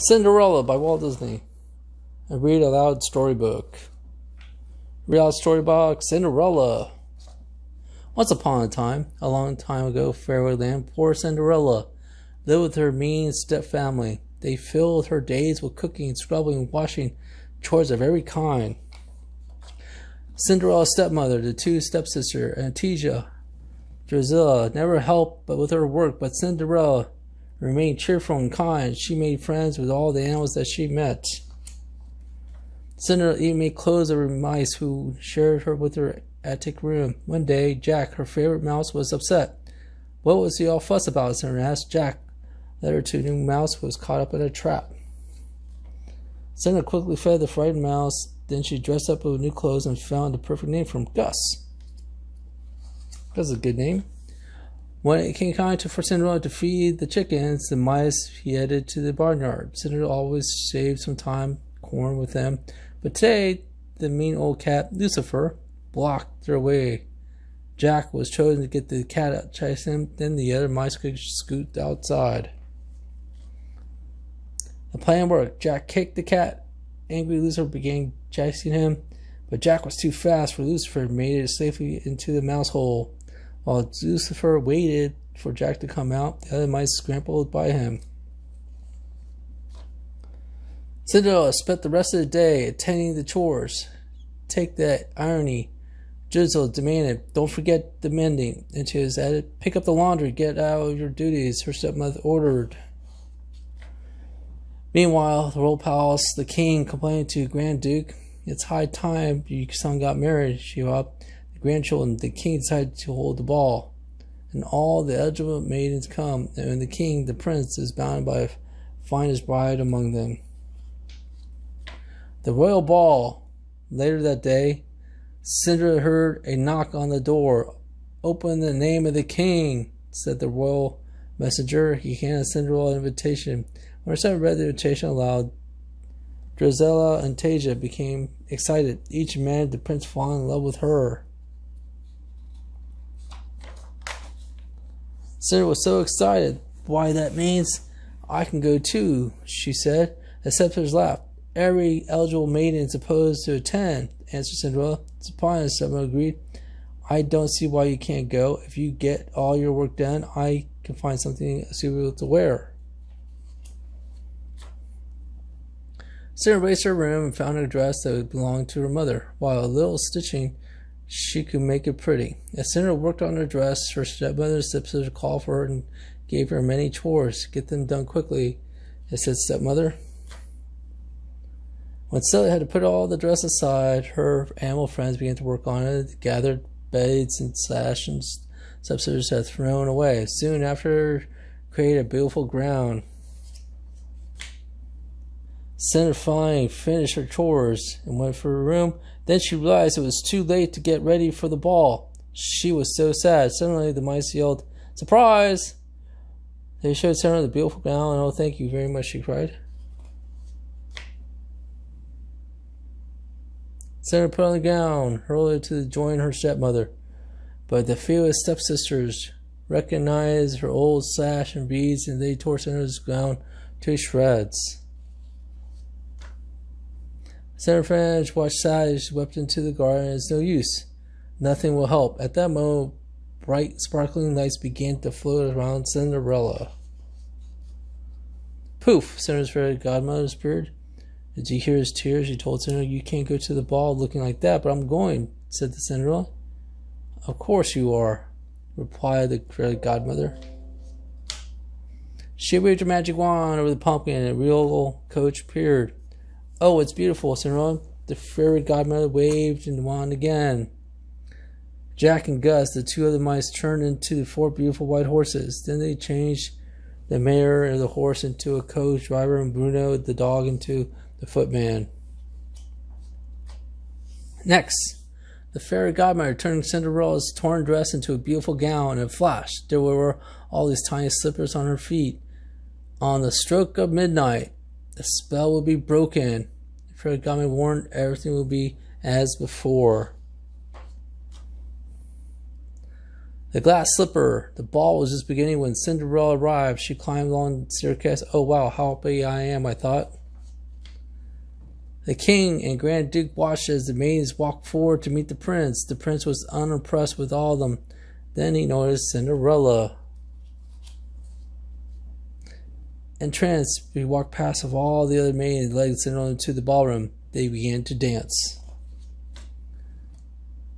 Cinderella by Walt Disney. A read aloud storybook. Read aloud storybook Cinderella. Once upon a time, a long time ago, fairyland, poor Cinderella lived with her mean stepfamily. They filled her days with cooking, scrubbing, washing, chores of every kind. Cinderella's stepmother, the two stepsisters, Anastasia, Drusilla, never helped but with her work, but Cinderella remained cheerful and kind. She made friends with all the animals that she met. Cinderella even made clothes of her mice who shared her with her attic room. One day, Jack, her favorite mouse, was upset. What was he all fuss about? Cinderella asked. Jack led her to a new mouse who was caught up in a trap. Cinderella quickly fed the frightened mouse. Then she dressed up with new clothes and found the perfect name for him, Gus. That's a good name. When it came time for Cinderella to feed the chickens, the mice, he headed to the barnyard. Cinderella always saved some time, corn with them. But today, the mean old cat, Lucifer, blocked their way. Jack was chosen to get the cat out, chase him, then the other mice could scoot outside. The plan worked. Jack kicked the cat. Angry Lucifer began chasing him, but Jack was too fast for Lucifer and made it safely into the mouse hole. While Lucifer waited for Jack to come out, the other mice scrambled by him. Cinderella spent the rest of the day attending the chores. Take that irony, Drizzle demanded. Don't forget the mending. And she was added, pick up the laundry, get out of your duties, her stepmother ordered. Meanwhile, the royal palace, the king complained to Grand Duke, it's high time your son got married. She hoped the grandchildren. The king decided to hold the ball, and all the eligible maidens come, and the king, the prince, is bound by finest bride among them. The royal ball. Later that day, Cinderella heard a knock on the door. Open in the name of the king, said the royal messenger. He handed Cinderella an invitation. When her son read the invitation aloud, Drusilla and Anastasia became excited. Each demanded the prince fall in love with her. Cinderella was so excited. Why, that means I can go too, she said. The stepsisters laughed. Every eligible maiden is supposed to attend, answered Cinderella. Surprised, the stepmother agreed. I don't see why you can't go. If you get all your work done, I can find something suitable to wear. Cinderella raced her room and found a dress that belonged to her mother. While a little stitching, she could make it pretty. As Cinderella worked on her dress, her stepmother and stepsister called for her and gave her many chores. Get them done quickly, said stepmother. When Cinderella had to put all the dress aside, her animal friends began to work on it. They gathered beads and sash and stepsisters had thrown away. Soon after, created a beautiful gown. Cinderella finally finished her chores and went for her room. Then she realized it was too late to get ready for the ball. She was so sad. Suddenly the mice yelled, surprise! They showed Cinderella the beautiful gown. Oh, thank you very much, she cried. Cinderella put on the gown, hurried to join her stepmother. But the few stepsisters recognized her old sash and beads, and they tore Cinderella's gown to shreds. Cinderella friends watched sad as she wept into the garden. It's no use. Nothing will help. At that moment, bright, sparkling lights began to float around Cinderella. Poof! Cinderella's fairy godmother appeared. Did you hear his tears? She told Cinderella, you can't go to the ball looking like that, but I'm going, said the Cinderella. Of course you are, replied the fairy godmother. She waved her magic wand over the pumpkin, and a real coach appeared. Oh, it's beautiful, Cinderella. The fairy godmother waved and wand again. Jack and Gus, the two other mice, turned into the 4 beautiful white horses. Then they changed the mare and the horse into a coach driver, and Bruno, the dog, into the footman. Next, the fairy godmother turned Cinderella's torn dress into a beautiful gown. In a flash, there were all these tiny slippers on her feet. On the stroke of midnight, the spell will be broken. The fairy godmother warned everything will be as before. The glass slipper. The ball was just beginning when Cinderella arrived. She climbed along the staircase. Oh wow, how happy I am, I thought. The king and Grand Duke watched as the maidens walked forward to meet the prince. The prince was unimpressed with all of them. Then he noticed Cinderella. Entranced, he walked past of all the other maidens and led Cinderella into the ballroom. They began to dance.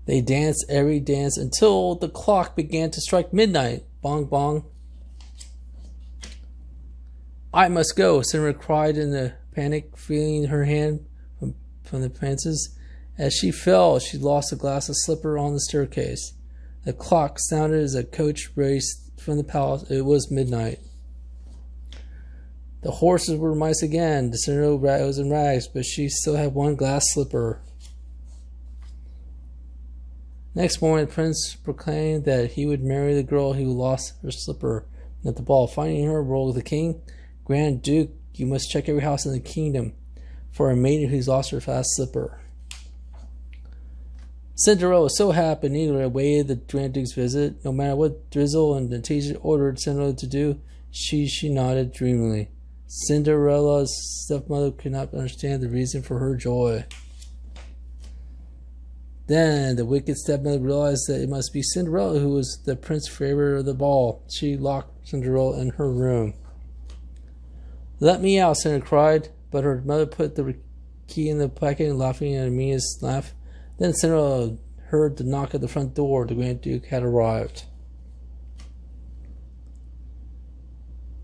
They danced every dance until the clock began to strike midnight. Bong bong. I must go, Cinderella cried in a panic, feeling her hand from the prince's. As she fell, she lost a glass of slipper on the staircase. The clock sounded as a coach raced from the palace. It was midnight. The horses were mice again. The Cinderella was in rags, but she still had one glass slipper. Next morning, the prince proclaimed that he would marry the girl who lost her slipper at the ball. Finding her, rolled the king. Grand Duke, you must check every house in the kingdom for a maiden who's lost her fast slipper. Cinderella was so happy and eager awaited the Grand Duke's visit. No matter what Drizzle and Fantasia ordered Cinderella to do, she nodded dreamily. Cinderella's stepmother could not understand the reason for her joy. Then the wicked stepmother realized that it must be Cinderella who was the prince's favorite of the ball. She locked Cinderella in her room. Let me out, Cinderella cried, but her mother put the key in the pocket and laughing at Amina's laugh. Then Cinderella heard the knock at the front door. The Grand Duke had arrived.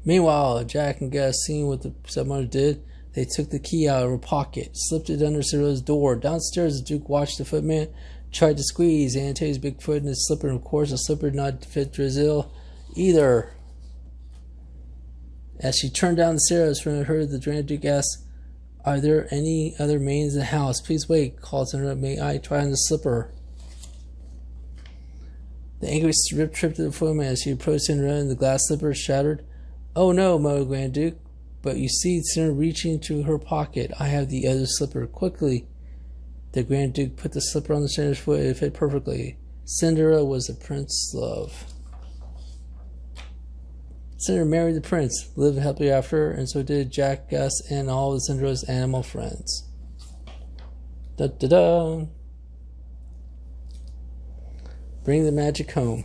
Meanwhile, Jack and Gus, seeing what the stepmother did, they took the key out of her pocket, slipped it under Cinderella's door. Downstairs, the Duke watched the footman, tried to squeeze Anastasio's big foot in his slipper, and of course the slipper did not fit Drizzle either. As she turned down the stairs, from her, the Grand Duke asked, "Are there any other maidens in the house? Please wait," called Cinderella. "May I try on the slipper?" The angry strip tripped to the footman as she approached Cinderella, and the glass slipper shattered. "Oh no," muttered Grand Duke. "But you see," Cinderella reaching into her pocket, "I have the other slipper. Quickly!" The Grand Duke put the slipper on the Cinderella's foot. It fit perfectly. Cinderella was the prince's love. Cinderella married the prince, lived happily after, and so did Jack, Gus, and all of Cinderella's animal friends. Da da da! Bring the magic home.